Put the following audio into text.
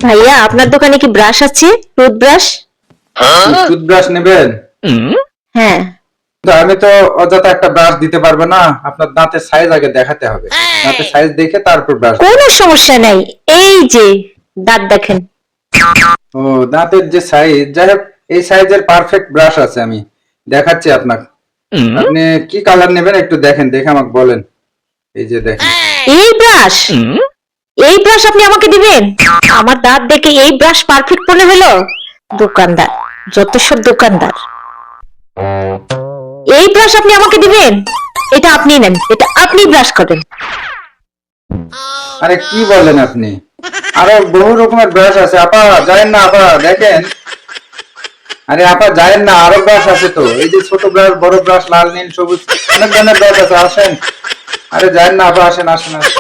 ভাইয়া আপনার দোকানে কি ব্রাশ আছে, টুথব্রাশ? টুথব্রাশ নেবেন? হ্যাঁ। তো আমি তো অযথা একটা ব্রাশ দিতে পারবো না, আপনার দাঁতের সাইজ আগে দেখাতে হবে। দাঁতের সাইজ দেখে তারপর ব্রাশ। কোনো সমস্যা নাই, এই যে দাঁত দেখেন। ও, দাঁতের যে সাইজ, যাই হোক এই সাইজের পারফেক্ট ব্রাশ আছে, আমি দেখাচ্ছি আপনাকে। আপনি কি কালার নেবেন একটু দেখেন, দেখে আমাকে বলেন। এই যে দেখেন। এই ব্রাশ, এই ব্রাশ আপনি আমাকে দিবেন? আমার দাঁত দেখে এই ব্রাশ পারফেক্ট মনে হলো? দোকানদার, যত সব দোকানদার। এই ব্রাশ আপনি আমাকে দিবেন? এটা আপনি নেন, এটা আপনি ব্রাশ করেন। আরে কি বলেন আপনি? আরো বহু রকমের ব্রাশ আছে, আপা যায়েন না, আপা দেখেন। আরে আপা যায়েন না, আরো ব্রাশ আছে তো, এই যে ছোট ব্রাশ, বড় ব্রাশ, লাল, নীল, সবুজ, অনেক ধরনের ব্রাশ আছে, আসেন। আরে যায়েন না আপা, আসেন আসেন আসেন।